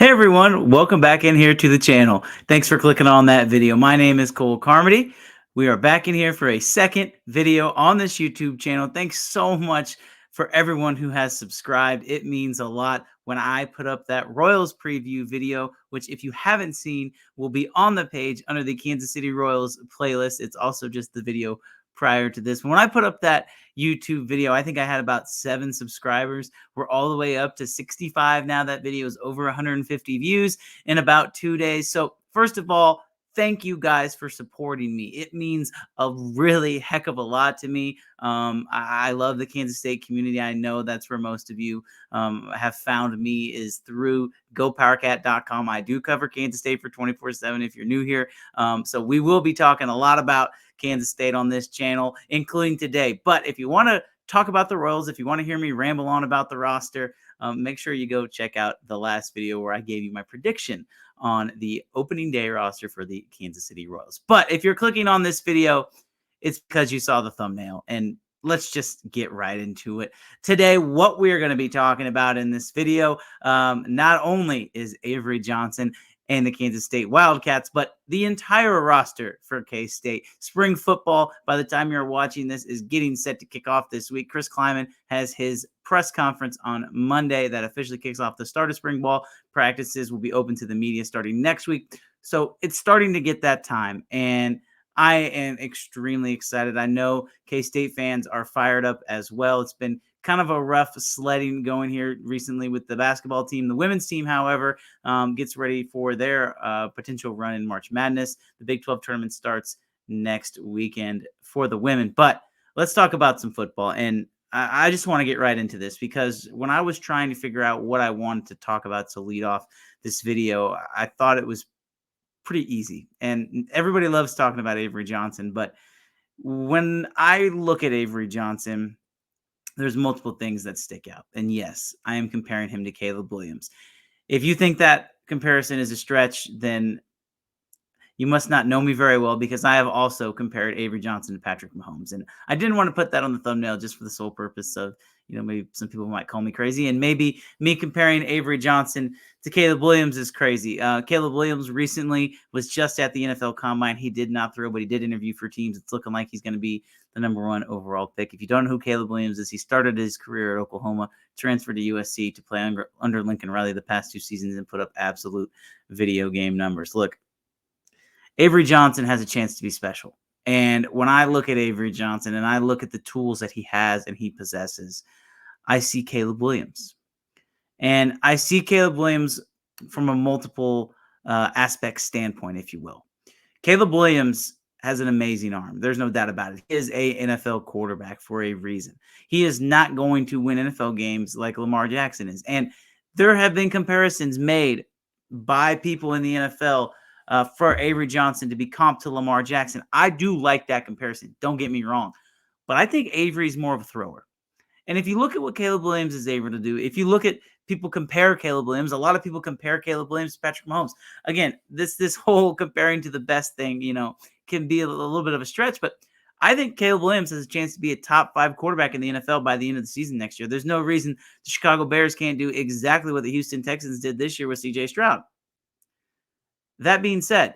Hey everyone, welcome back in here to the channel. Thanks for clicking on that video. My name is Cole Carmody. We are back in here for a second video on this YouTube channel. Thanks so much for everyone who has subscribed. It means a lot when I put up that Royals preview video, which if you haven't seen, will be on the page under the Kansas City Royals playlist. It's also just the video prior to this. When I put up that YouTube video, I think I had about 7 subscribers. We're all the way up to 65 now. That video is over 150 views in about 2 days. So first of all, thank you guys for supporting me. It means a really heck of a lot to me. I love the Kansas State community. I know that's where most of you have found me is through gopowercat.com. I do cover Kansas State for 24/7 if you're new here. So we will be talking a lot about Kansas State on this channel, including today. But if you want to talk about the Royals, if you want to hear me ramble on about the roster, make sure you go check out the last video where I gave you my prediction on the opening day roster for the Kansas City Royals. But if you're clicking on this video, it's because you saw the thumbnail, and let's just get right into it. Today, what we're going to be talking about in this video, not only is Avery Johnson and the Kansas State Wildcats, but the entire roster for K-State. Spring football, by the time you're watching this, is getting set to kick off this week. Chris Kleiman has his press conference on Monday that officially kicks off the start of spring ball. Practices will be open to the media starting next week. So it's starting to get that time, and I am extremely excited. I know K-State fans are fired up as well. It's been kind of a rough sledding going here recently with the basketball team. The women's team, however, gets ready for their potential run in March Madness. The Big 12 tournament starts next weekend for the women. But let's talk about some football. And I just want to get right into this because when I was trying to figure out what I wanted to talk about to lead off this video, I thought it was pretty easy. And everybody loves talking about Avery Johnson. But when I look at Avery Johnson, there's multiple things that stick out. And yes, I am comparing him to Caleb Williams. If you think that comparison is a stretch, then you must not know me very well because I have also compared Avery Johnson to Patrick Mahomes. And I didn't want to put that on the thumbnail just for the sole purpose of, maybe some people might call me crazy. And maybe me comparing Avery Johnson to Caleb Williams is crazy. Caleb Williams recently was just at the NFL Combine. He did not throw, but he did interview for teams. It's looking like he's going to be the #1 overall pick. If you don't know who Caleb Williams is, he started his career at Oklahoma, transferred to USC to play under Lincoln Riley the past 2 seasons and put up absolute video game numbers. Look, Avery Johnson has a chance to be special. And when I look at Avery Johnson and I look at the tools that he has and he possesses, I see Caleb Williams. And I see Caleb Williams from a multiple aspect standpoint, if you will. Caleb Williams has an amazing arm. There's no doubt about it. He is a NFL quarterback for a reason. He is not going to win NFL games like Lamar Jackson is. And there have been comparisons made by people in the NFL for Avery Johnson to be comped to Lamar Jackson. I do like that comparison. Don't get me wrong. But I think Avery's more of a thrower. And if you look at what Caleb Williams is able to do, if you look at people compare Caleb Williams, a lot of people compare Caleb Williams to Patrick Mahomes. Again, this whole comparing to the best thing, can be a little bit of a stretch. But I think Caleb Williams has a chance to be a top 5 quarterback in the NFL by the end of the season next year. There's no reason the Chicago Bears can't do exactly what the Houston Texans did this year with C.J. Stroud. That being said,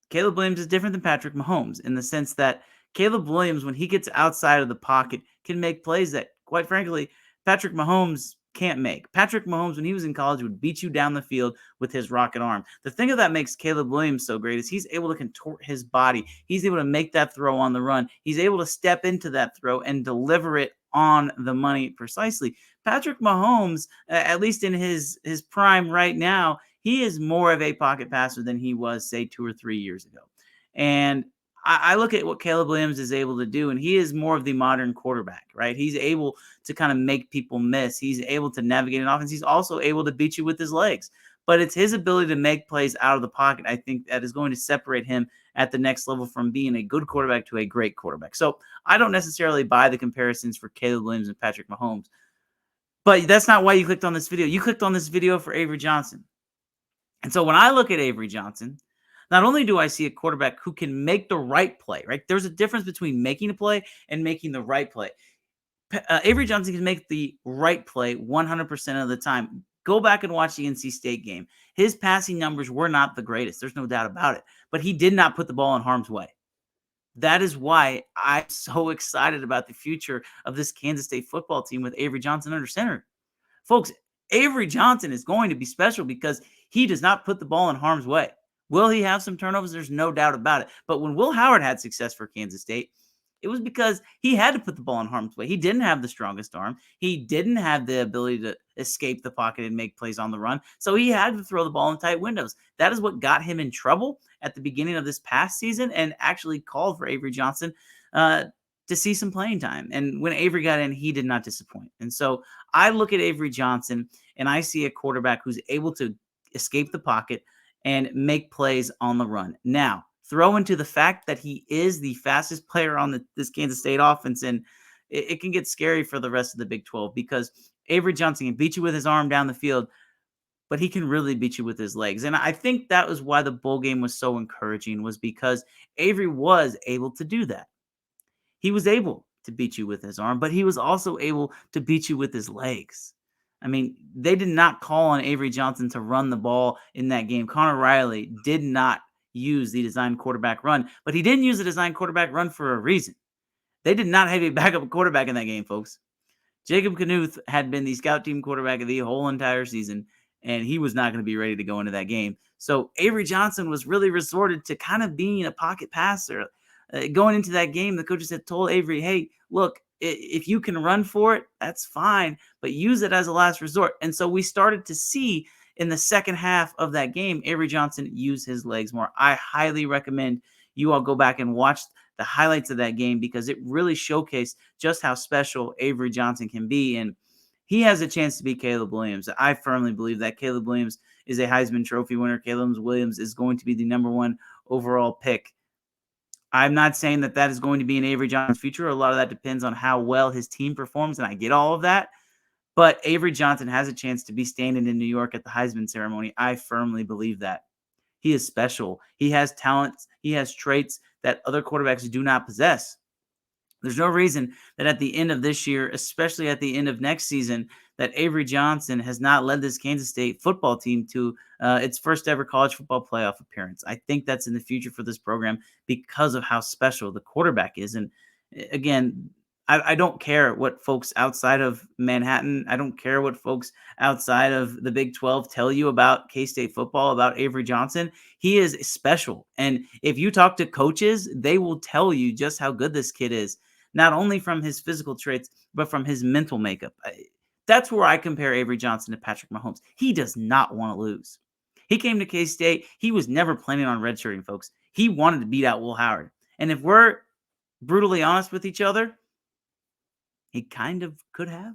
Caleb Williams is different than Patrick Mahomes in the sense that Caleb Williams, when he gets outside of the pocket, can make plays that, quite frankly, Patrick Mahomes can't make. Patrick Mahomes, when he was in college, would beat you down the field with his rocket arm. The thing that makes Caleb Williams so great is he's able to contort his body. He's able to make that throw on the run. He's able to step into that throw and deliver it on the money precisely. Patrick Mahomes, at least in his prime right now, he is more of a pocket passer than he was, say, 2 or 3 years ago. And I look at what Caleb Williams is able to do, and he is more of the modern quarterback, right? He's able to kind of make people miss. He's able to navigate an offense. He's also able to beat you with his legs. But it's his ability to make plays out of the pocket, I think, that is going to separate him at the next level from being a good quarterback to a great quarterback. So I don't necessarily buy the comparisons for Caleb Williams and Patrick Mahomes. But that's not why you clicked on this video. You clicked on this video for Avery Johnson. And so when I look at Avery Johnson, not only do I see a quarterback who can make the right play, right? There's a difference between making a play and making the right play. Avery Johnson can make the right play 100% of the time. Go back and watch the NC State game. His passing numbers were not the greatest. There's no doubt about it. But he did not put the ball in harm's way. That is why I'm so excited about the future of this Kansas State football team with Avery Johnson under center. Folks, Avery Johnson is going to be special because he does not put the ball in harm's way. Will he have some turnovers? There's no doubt about it. But when Will Howard had success for Kansas State, it was because he had to put the ball in harm's way. He didn't have the strongest arm. He didn't have the ability to escape the pocket and make plays on the run. So he had to throw the ball in tight windows. That is what got him in trouble at the beginning of this past season and actually called for Avery Johnson to see some playing time. And when Avery got in, he did not disappoint. And so I look at Avery Johnson and I see a quarterback who's able to escape the pocket and make plays on the run. Now, throw into the fact that he is the fastest player on this Kansas State offense, and it can get scary for the rest of the Big 12 because Avery Johnson can beat you with his arm down the field, but he can really beat you with his legs. And I think that was why the bowl game was so encouraging, was because Avery was able to do that. He was able to beat you with his arm, but he was also able to beat you with his legs. I mean, they did not call on Avery Johnson to run the ball in that game. Connor Riley did not use the design quarterback run, but he didn't use the design quarterback run for a reason. They did not have a backup quarterback in that game, folks. Jacob Knuth had been the scout team quarterback of the whole entire season, and he was not going to be ready to go into that game. So Avery Johnson was really resorted to kind of being a pocket passer. Going into that game, the coaches had told Avery, hey, look, if you can run for it, that's fine, but use it as a last resort. And so we started to see in the second half of that game, Avery Johnson use his legs more. I highly recommend you all go back and watch the highlights of that game because it really showcased just how special Avery Johnson can be. And he has a chance to be Caleb Williams. I firmly believe that Caleb Williams is a Heisman Trophy winner. Caleb Williams is going to be the #1 overall pick. I'm not saying that that is going to be in Avery Johnson's future. A lot of that depends on how well his team performs, and I get all of that. But Avery Johnson has a chance to be standing in New York at the Heisman ceremony. I firmly believe that. He is special. He has talents. He has traits that other quarterbacks do not possess. There's no reason that at the end of this year, especially at the end of next season, that Avery Johnson has not led this Kansas State football team to its first ever college football playoff appearance. I think that's in the future for this program because of how special the quarterback is. And again, I don't care what folks outside of Manhattan, I don't care what folks outside of the Big 12 tell you about K-State football, about Avery Johnson. He is special. And if you talk to coaches, they will tell you just how good this kid is, not only from his physical traits, but from his mental makeup. That's where I compare Avery Johnson to Patrick Mahomes. He does not want to lose. He came to K-State. He was never planning on redshirting, folks. He wanted to beat out Will Howard. And if we're brutally honest with each other, he kind of could have.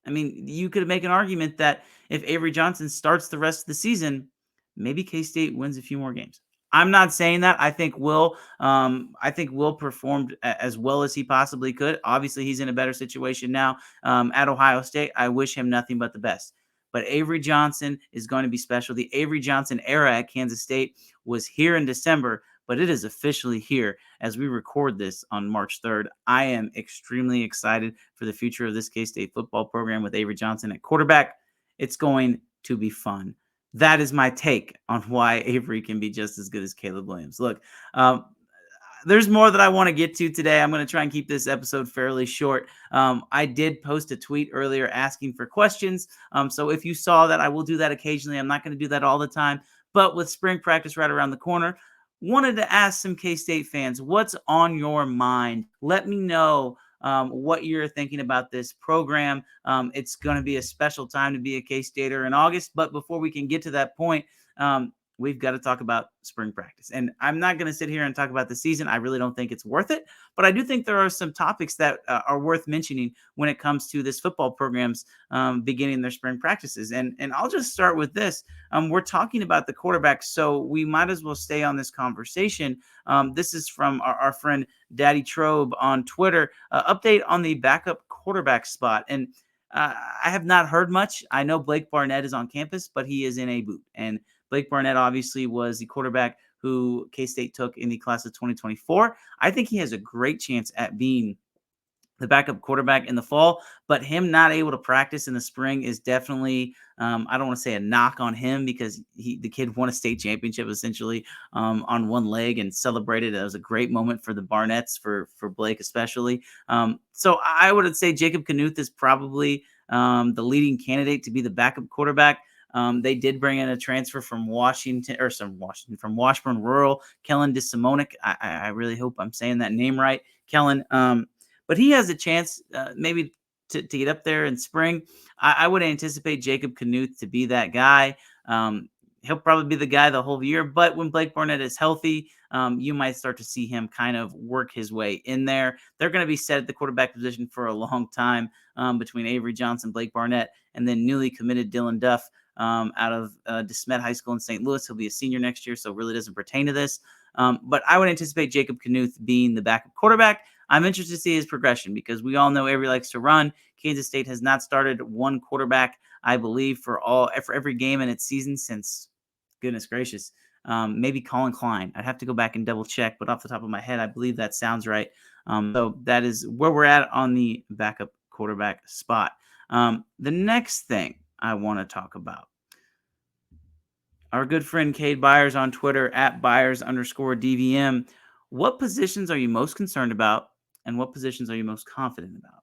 I mean, you could make an argument that if Avery Johnson starts the rest of the season, maybe K-State wins a few more games. I'm not saying that. I think Will performed as well as he possibly could. Obviously, he's in a better situation now at Ohio State. I wish him nothing but the best. But Avery Johnson is going to be special. The Avery Johnson era at Kansas State was here in December, but it is officially here as we record this on March 3rd. I am extremely excited for the future of this K-State football program with Avery Johnson at quarterback. It's going to be fun. That is my take on why Avery can be just as good as Caleb Williams. Look, there's more that I want to get to today. I'm going to try and keep this episode fairly short. I did post a tweet earlier asking for questions. So if you saw that, I will do that occasionally. I'm not going to do that all the time. But with spring practice right around the corner, wanted to ask some K-State fans, what's on your mind? Let me know what you're thinking about this program. It's going to be a special time to be a K-Stater in August. But before we can get to that point, we've got to talk about spring practice. And I'm not going to sit here and talk about the season. I really don't think it's worth it. But I do think there are some topics that are worth mentioning when it comes to this football program's beginning their spring practices. And I'll just start with this. We're talking about the quarterback, so we might as well stay on this conversation. This is from our friend Daddy Trobe on Twitter. Update on the backup quarterback spot. And I have not heard much. I know Blake Barnett is on campus, but he is in a boot. And Blake Barnett obviously was the quarterback who K-State took in the class of 2024. I think he has a great chance at being the backup quarterback in the fall, but him not able to practice in the spring is definitely, I don't want to say a knock on him because the kid won a state championship essentially on one leg and celebrated. It was a great moment for the Barnetts, for Blake especially. So I would say Jacob Knuth is probably the leading candidate to be the backup quarterback. They did bring in a transfer from from Washburn Rural, Kellen DeSimonic. I really hope I'm saying that name right, Kellen. But he has a chance maybe to get up there in spring. I would anticipate Jacob Knuth to be that guy. He'll probably be the guy the whole year, but when Blake Barnett is healthy, you might start to see him kind of work his way in there. They're going to be set at the quarterback position for a long time between Avery Johnson, Blake Barnett, and then newly committed Dylan Duff out of DeSmet High School in St. Louis. He'll be a senior next year, so it really doesn't pertain to this. But I would anticipate Jacob Knuth being the backup quarterback. I'm interested to see his progression because we all know Avery likes to run. Kansas State has not started one quarterback, I believe, for every game in its season since, goodness gracious, maybe Colin Klein. I'd have to go back and double check, but off the top of my head, I believe that sounds right. So that is where we're at on the backup quarterback spot. The next thing I want to talk about, our good friend Cade Byers on Twitter at Byers_DVM. What positions are you most concerned about, and what positions are you most confident about?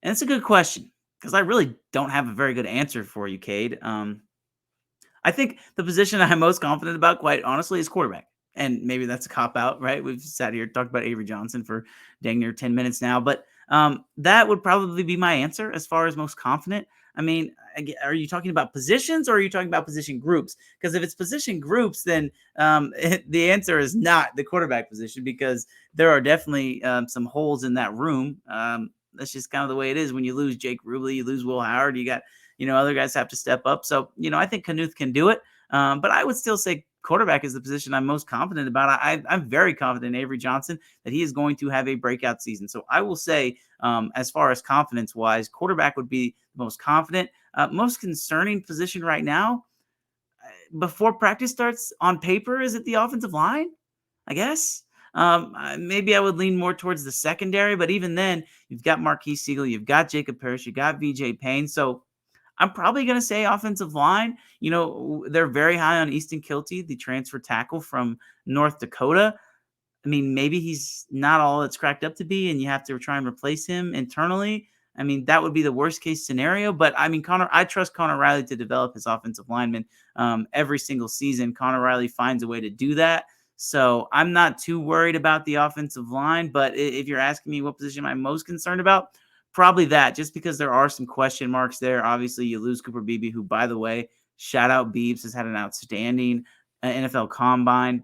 And it's a good question because I really don't have a very good answer for you, Cade. I think the position I'm most confident about, quite honestly, is quarterback. And maybe that's a cop out, right? We've sat here talked about Avery Johnson for dang near 10 minutes now, but that would probably be my answer as far as most confident. I mean, are you talking about positions or are you talking about position groups? Because if it's position groups, then the answer is not the quarterback position because there are definitely some holes in that room. That's just kind of the way it is. When you lose Jake Rubley, you lose Will Howard, you got other guys have to step up. So, I think Knuth can do it. But I would still say quarterback is the position I'm most confident about. I'm very confident in Avery Johnson that he is going to have a breakout season. So I will say, as far as confidence wise, quarterback would be the most confident. Most concerning position right now, before practice starts on paper, is it the offensive line? I guess. Maybe I would lean more towards the secondary, but even then, you've got Marquise Siegel, you've got Jacob Parrish, you got VJ Payne. So I'm probably going to say offensive line. They're very high on Easton Kilty, the transfer tackle from North Dakota. I mean, maybe he's not all it's cracked up to be, and you have to try and replace him internally. I mean, that would be the worst case scenario. But I mean, I trust Connor Riley to develop his offensive linemen every single season. Connor Riley finds a way to do that. So I'm not too worried about the offensive line. But if you're asking me what position I'm most concerned about, probably that, just because there are some question marks there. Obviously, you lose Cooper Beebe, who, by the way, shout out Beebs, has had an outstanding NFL combine.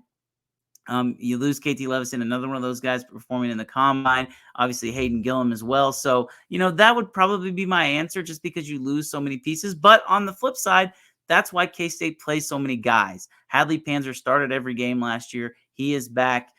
You lose KT Levison, another one of those guys performing in the combine. Obviously, Hayden Gillum as well. So, that would probably be my answer just because you lose so many pieces. But on the flip side, that's why K-State plays so many guys. Hadley Panzer started every game last year. He is back.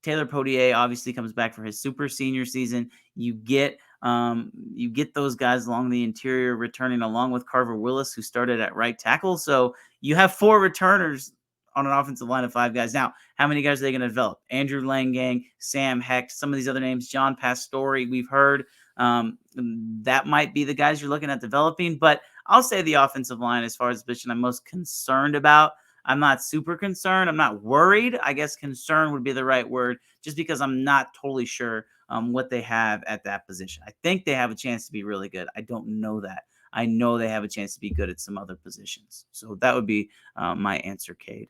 Taylor Potier obviously comes back for his super senior season. You get those guys along the interior returning along with Carver Willis, who started at right tackle. So you have 4 returners on an offensive line of 5 guys. Now, how many guys are they going to develop? Andrew Langang, Sam Heck, some of these other names, John Pastore, we've heard. That might be the guys you're looking at developing. But I'll say the offensive line, as far as the position I'm most concerned about. I'm not super concerned. I'm not worried. I guess concern would be the right word, just because I'm not totally sure what they have at that position. I think they have a chance to be really good. I don't know that. I know they have a chance to be good at some other positions. So that would be my answer, Cade.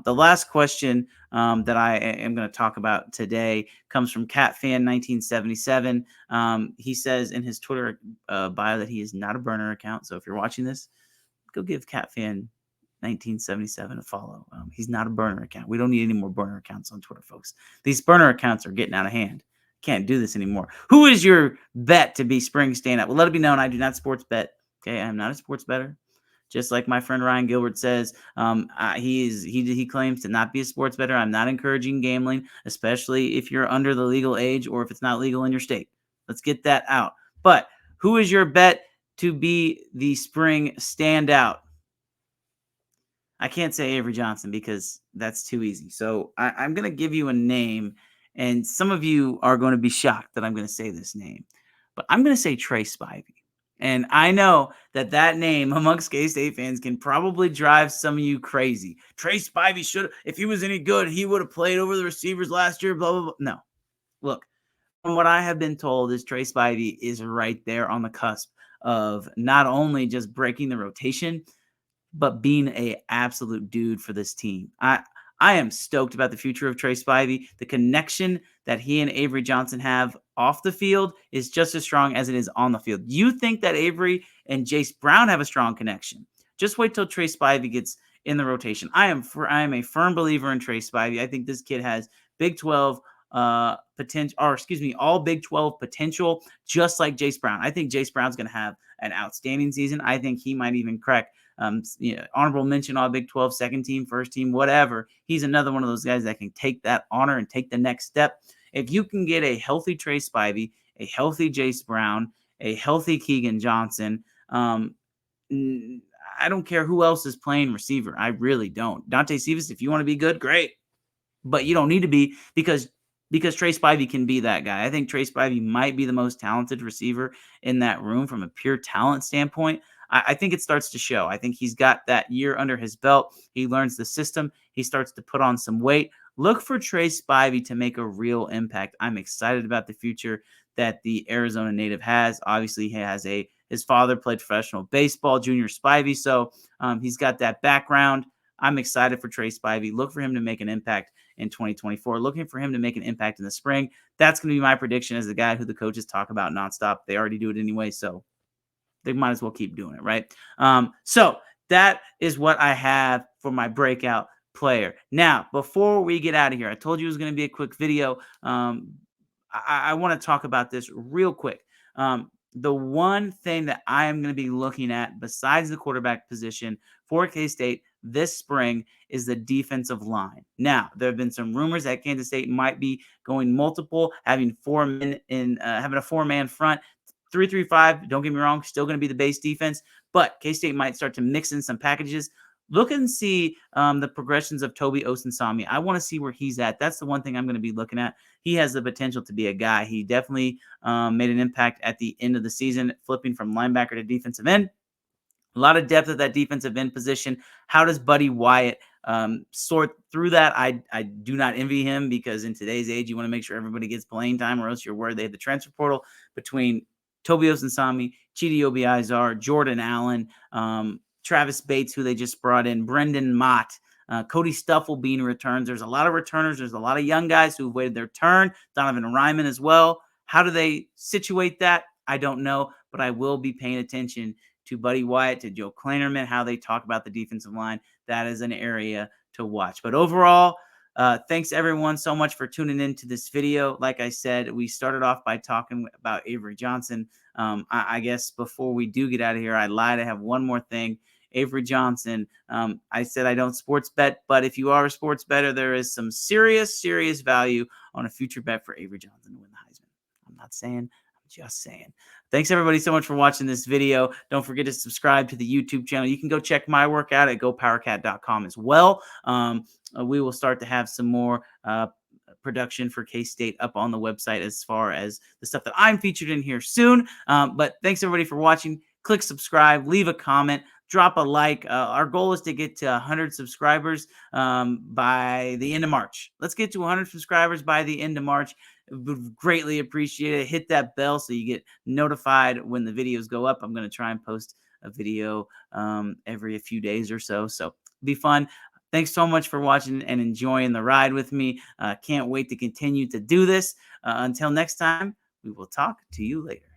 The last question that I am going to talk about today comes from CatFan1977. He says in his Twitter bio that he is not a burner account. So if you're watching this, go give CatFan1977 a follow. He's not a burner account. We don't need any more burner accounts on Twitter, folks. These burner accounts are getting out of hand. Can't do this anymore. Who is your bet to be spring standout? Well, let it be known I do not sports bet. Okay, I am not a sports bettor. Just like my friend Ryan Gilbert says, he claims to not be a sports bettor. I'm not encouraging gambling, especially if you're under the legal age or if it's not legal in your state. Let's get that out. But who is your bet to be the spring standout? I can't say Avery Johnson because that's too easy. So I'm going to give you a name, And some of you are going to be shocked that I'm going to say this name, but I'm going to say Trey Spivey. And I know that that name amongst K-State fans can probably drive some of you crazy. Trey Spivey should, if he was any good, he would have played over the receivers last year, blah, blah, blah. No, look, from what I have been told is Trey Spivey is right there on the cusp of not only just breaking the rotation, but being a absolute dude for this team. I am stoked about the future of Trey Spivey. The connection that he and Avery Johnson have off the field is just as strong as it is on the field. You think that Avery and Jace Brown have a strong connection? Just wait till Trey Spivey gets in the rotation. I am a firm believer in Trey Spivey. I think this kid has Big 12 potential, or excuse me, all Big 12 potential, just like Jace Brown. I think Jace Brown's going to have an outstanding season. I think he might even crack honorable mention all Big 12, second team, first team, whatever. He's another one of those guys that can take that honor and take the next step. If you can get a healthy Trey Spivey, a healthy Jace Brown, a healthy Keegan Johnson, I don't care who else is playing receiver. I really don't. Dante Cephas, if you want to be good, great. But you don't need to be because Trey Spivey can be that guy. I think Trey Spivey might be the most talented receiver in that room from a pure talent standpoint. I think it starts to show. I think he's got that year under his belt. He learns the system. He starts to put on some weight. Look for Trey Spivey to make a real impact. I'm excited about the future that the Arizona native has. Obviously, he has his father played professional baseball, Junior Spivey, so he's got that background. I'm excited for Trey Spivey. Look for him to make an impact in 2024. Looking for him to make an impact in the spring. That's going to be my prediction as the guy who the coaches talk about nonstop. They already do it anyway, so they might as well keep doing it, right? So that is what I have for my breakout player. Now, before we get out of here, I told you it was going to be a quick video. I want to talk about this real quick. The one thing that I am going to be looking at besides the quarterback position for K-State this spring is the defensive line. Now, there have been some rumors that Kansas State might be going multiple, having having a four-man front. 3-3-5, don't get me wrong, still going to be the base defense, but K-State might start to mix in some packages. Look and see the progressions of Toby Osunsami. I want to see where he's at. That's the one thing I'm going to be looking at. He has the potential to be a guy. He definitely made an impact at the end of the season, flipping from linebacker to defensive end. A lot of depth at that defensive end position. How does Buddy Wyatt sort through that? I do not envy him because in today's age, you want to make sure everybody gets playing time or else you're worried they have the transfer portal between Toby Osunsami, Chidi Obiazar, Jordan Allen, Travis Bates, who they just brought in, Brendan Mott, Cody Stuffle being returns. There's a lot of returners. There's a lot of young guys who've waited their turn. Donovan Ryman as well. How do they situate that? I don't know, but I will be paying attention to Buddy Wyatt, to Joe Kleinerman, how they talk about the defensive line. That is an area to watch. But overall, thanks everyone so much for tuning into this video. Like I said, we started off by talking about Avery Johnson. I guess before we do get out of here, I lied. I have one more thing. Avery Johnson. I said I don't sports bet, but if you are a sports better, there is some serious value on a future bet for Avery Johnson to win the Heisman. I'm not saying, I'm just saying. Thanks everybody so much for watching this video. Don't forget to subscribe to the YouTube channel. You can go check my work out at gopowercat.com as well. We will start to have some more production for K-State up on the website as far as the stuff that I'm featured in here soon. But thanks everybody for watching. Click subscribe, leave a comment, drop a like. Our goal is to get to 100 subscribers by the end of March. Let's get to 100 subscribers by the end of March. Would greatly appreciate it. Hit that bell so you get notified when the videos go up. I'm going to try and post a video every few days or so. So be fun. Thanks so much for watching and enjoying the ride with me. Can't wait to continue to do this. Until next time, we will talk to you later.